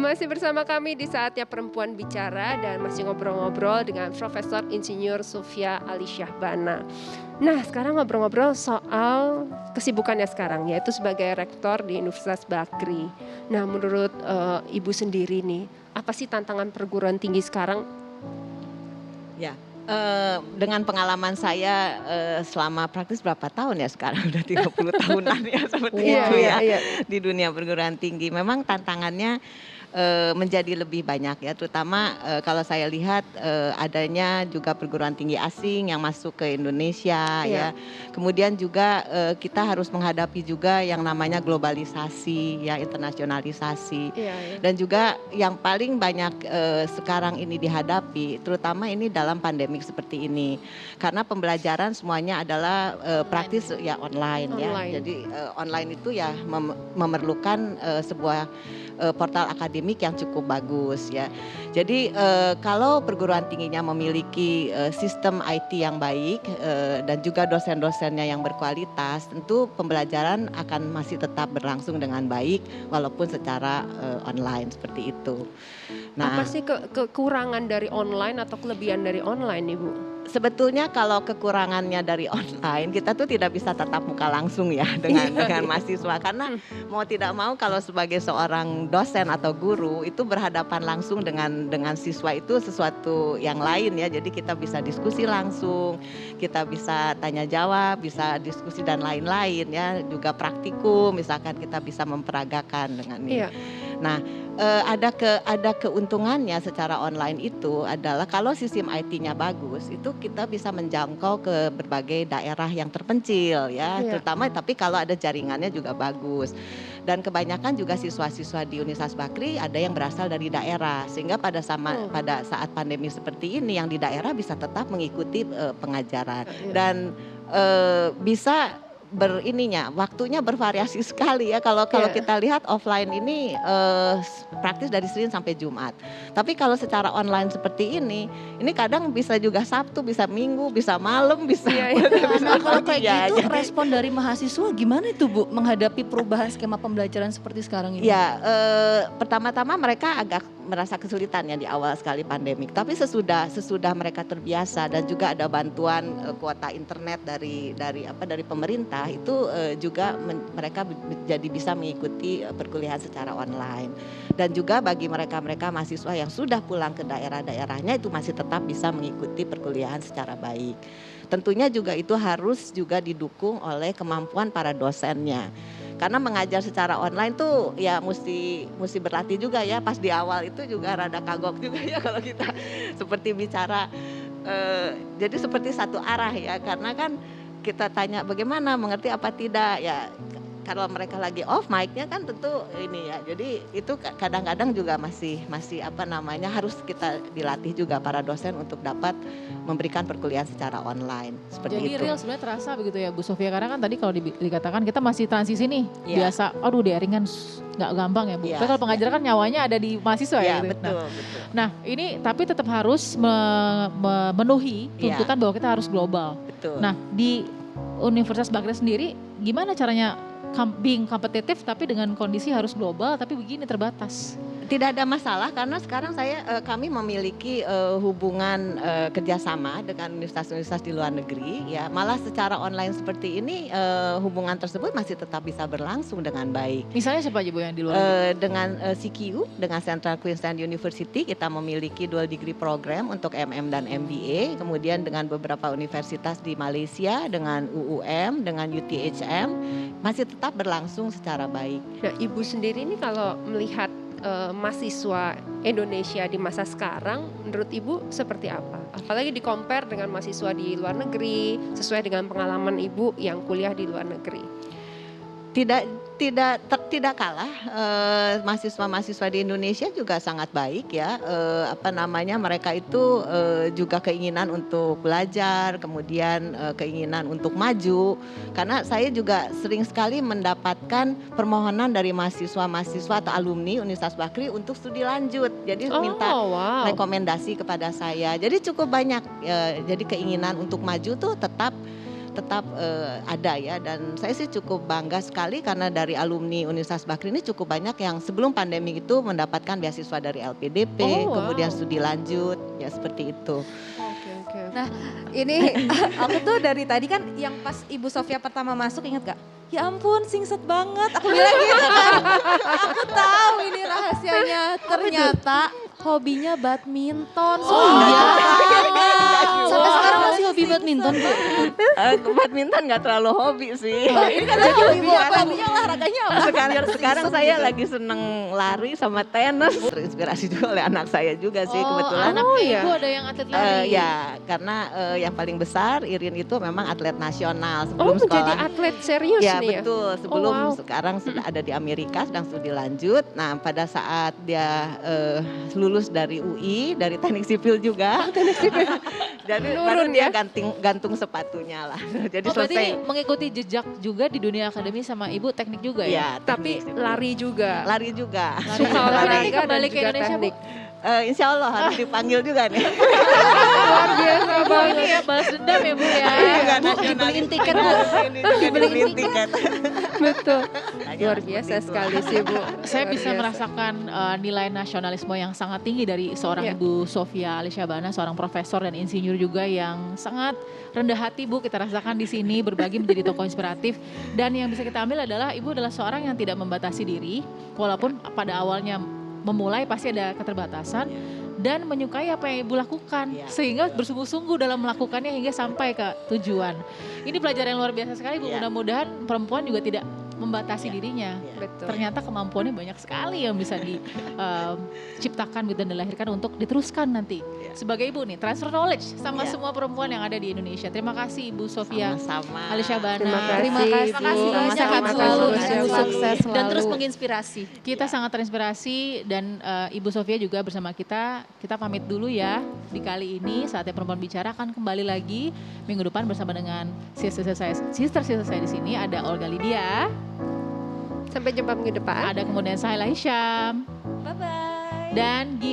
masih bersama kami di saatnya Perempuan Bicara dan masih ngobrol-ngobrol dengan Profesor Insinyur Sofia Alisjahbana. Nah, sekarang ngobrol-ngobrol soal kesibukannya sekarang, yaitu sebagai rektor di Universitas Bakri. Nah, menurut Ibu sendiri nih, apa sih tantangan perguruan tinggi sekarang? Ya, dengan pengalaman saya selama praktis berapa tahun ya sekarang udah 30 tahunan ya seperti itu ya Iya. di dunia perguruan tinggi. Memang tantangannya menjadi lebih banyak ya, terutama kalau saya lihat adanya juga perguruan tinggi asing yang masuk ke Indonesia Iya. ya. Kemudian juga kita harus menghadapi juga yang namanya globalisasi ya, internasionalisasi. Iya. Dan juga yang paling banyak sekarang ini dihadapi, terutama ini dalam pandemik seperti ini. Karena pembelajaran semuanya adalah praktis ya online ya. Online. Jadi online itu ya memerlukan sebuah portal akademik yang cukup bagus ya. Jadi kalau perguruan tingginya memiliki sistem IT yang baik dan juga dosen-dosennya yang berkualitas, tentu pembelajaran akan masih tetap berlangsung dengan baik walaupun secara online seperti itu. Apa sih kekurangan dari online atau kelebihan dari online, Ibu? Sebetulnya kalau kekurangannya dari online, kita tuh tidak bisa tatap muka langsung ya dengan mahasiswa, karena mau tidak mau kalau sebagai seorang dosen atau guru itu berhadapan langsung dengan siswa itu sesuatu yang lain ya. Jadi kita bisa diskusi langsung, kita bisa tanya jawab, bisa diskusi dan lain-lain ya. Juga praktikum, misalkan kita bisa memperagakan dengan ini. Iya. Nah, ada keuntungannya secara online itu adalah kalau sistem IT-nya bagus, itu kita bisa menjangkau ke berbagai daerah yang terpencil ya, Iya. terutama tapi kalau ada jaringannya juga bagus. Dan kebanyakan juga siswa-siswa di Universitas Bakri ada yang berasal dari daerah, sehingga pada saat pandemi seperti ini yang di daerah bisa tetap mengikuti pengajaran dan bisa waktunya bervariasi sekali ya. Kalau Iya. kita lihat offline ini praktis dari Senin sampai Jumat. Tapi kalau secara online seperti ini kadang bisa juga Sabtu, bisa Minggu, bisa malam, bisa Nah, kalau pagi kayak gitu ya. respon dari mahasiswa gimana itu Bu menghadapi perubahan skema pembelajaran seperti sekarang ini? Ya, pertama-tama mereka agak merasa kesulitan ya di awal sekali pandemik. Tapi sesudah mereka terbiasa dan juga ada bantuan kuota internet dari pemerintah, itu juga mereka jadi bisa mengikuti perkuliahan secara online. Dan juga bagi mereka mahasiswa yang sudah pulang ke daerah-daerahnya itu masih tetap bisa mengikuti perkuliahan secara baik. Tentunya juga itu harus juga didukung oleh kemampuan para dosennya. Karena mengajar secara online tuh ya mesti berlatih juga ya. Pas di awal itu juga rada kagok juga ya kalau kita seperti bicara jadi seperti satu arah ya, karena kan kita tanya bagaimana, mengerti apa tidak ya. Kalau mereka lagi off mic-nya kan tentu ini ya. Jadi itu kadang-kadang juga masih harus kita dilatih juga para dosen untuk dapat memberikan perkuliahan secara online seperti Jadi itu. real sebenarnya terasa begitu ya Bu Sofia, karena kan tadi kalau dikatakan kita masih transisi nih, Iya. biasa daring kan nggak gampang ya Bu. Iya. Tapi kalau pengajaran kan nyawanya ada di mahasiswa Ya, ya gitu. betul. Nah ini tapi tetap harus memenuhi tuntutan bahwa kita harus global. Betul. Nah di Universitas Baghdad sendiri gimana caranya being kompetitif tapi dengan kondisi harus global tapi begini terbatas? Tidak ada masalah karena sekarang kami memiliki hubungan kerjasama dengan universitas-universitas di luar negeri ya. Malah secara online seperti ini hubungan tersebut masih tetap bisa berlangsung dengan baik. Misalnya siapa aja Bu yang di luar negeri? Dengan CQ, dengan Central Queensland University kita memiliki dual degree program untuk MM dan MBA. Kemudian dengan beberapa universitas di Malaysia, dengan UUM, dengan UTHM masih tetap berlangsung secara baik. Nah, Ibu sendiri ini kalau melihat mahasiswa Indonesia di masa sekarang, menurut Ibu seperti apa? Apalagi di-compare dengan mahasiswa di luar negeri, sesuai dengan pengalaman Ibu yang kuliah di luar negeri. Tidak kalah mahasiswa-mahasiswa di Indonesia juga sangat baik ya. Mereka itu juga keinginan untuk belajar, kemudian keinginan untuk maju. Karena saya juga sering sekali mendapatkan permohonan dari mahasiswa-mahasiswa atau alumni Universitas Bakri untuk studi lanjut. Jadi minta rekomendasi kepada saya. Jadi cukup banyak. Jadi keinginan untuk maju tuh tetap tetap ada ya, dan saya sih cukup bangga sekali karena dari alumni Universitas Bakri ini cukup banyak yang sebelum pandemi itu mendapatkan beasiswa dari LPDP, Oh, wow. kemudian studi lanjut ya seperti itu. Oke, oke. Nah, ini aku tuh dari tadi kan yang pas Ibu Sofia pertama masuk, ingat gak? Ya ampun, singset banget. Aku bilang gitu kan. Aku tahu ini rahasianya. Ternyata hobinya badminton. iya. Sampai sekarang masih hobi badminton, Bu. Badminton nggak terlalu hobi sih. Ini kan jadi hobinya olahraganya apa? Sekarang saya lagi seneng lari sama tenis. Terinspirasi juga oleh anak saya juga sih kebetulan. Anaknya iya. Ibu ada yang atlet lari. Ya, karena yang paling besar Irin itu memang atlet nasional Oh, sebelum menjadi sekolah. atlet serius Ya nih ya? betul, sebelum wow. sekarang sudah ada di Amerika sedang studi lanjut. Nah pada saat dia lulus dari UI, dari teknik sipil juga. Jadi baru Nurun dia ya? gantung sepatunya lah. Jadi Oh, berarti selesai. mengikuti jejak juga di dunia akademi sama Ibu teknik juga ya? Ya, Tapi teknik sipil. lari juga. Lari juga. Suka olahraga dan kembali ke juga Indonesia, Bu? teknik. Insya Allah harus dipanggil juga nih. Luar biasa Oh, banget. ini ya balas dendam ya Bu ya? Bu, dibeliin tiket, Bu. Dibeliin tiket. Betul. Lagi Luar harus biasa seperti itu. sekali sih Bu. Saya Luar bisa biasa. merasakan nilai nasionalisme yang sangat tinggi dari seorang Iya. Ibu Sofia Alisjahbana, seorang profesor dan insinyur juga yang sangat rendah hati Bu, kita rasakan di sini berbagi menjadi tokoh inspiratif. Dan yang bisa kita ambil adalah Ibu adalah seorang yang tidak membatasi diri, walaupun pada awalnya memulai pasti ada keterbatasan. Dan menyukai apa yang Ibu lakukan, Iya. sehingga bersungguh-sungguh dalam melakukannya hingga sampai ke tujuan. Ini pelajaran yang luar biasa sekali Bu, Iya. mudah-mudahan perempuan juga tidak membatasi dirinya. Betul. Ternyata kemampuannya banyak sekali yang bisa diciptakan dan dilahirkan untuk diteruskan nanti. Iya. Sebagai ibu nih, transfer knowledge sama Iya. semua perempuan yang ada di Indonesia. Terima kasih Ibu Sofia Sama-sama. Alisjahbana. Terima kasih, Terima kasih, Bu. sehat Sama-sama. selalu, Terima kasih, Ibu, Bu. sukses selalu. Dan terus menginspirasi. Kita sangat terinspirasi dan Ibu Sofia juga bersama kita. Kita pamit dulu ya di kali ini. Saatnya Perempuan Bicara akan kembali lagi minggu depan bersama dengan sister saya di sini. Ada Olga Lydia, Sampai jumpa minggu depan. ada kemudian Sahila Hisham, Bye-bye. dan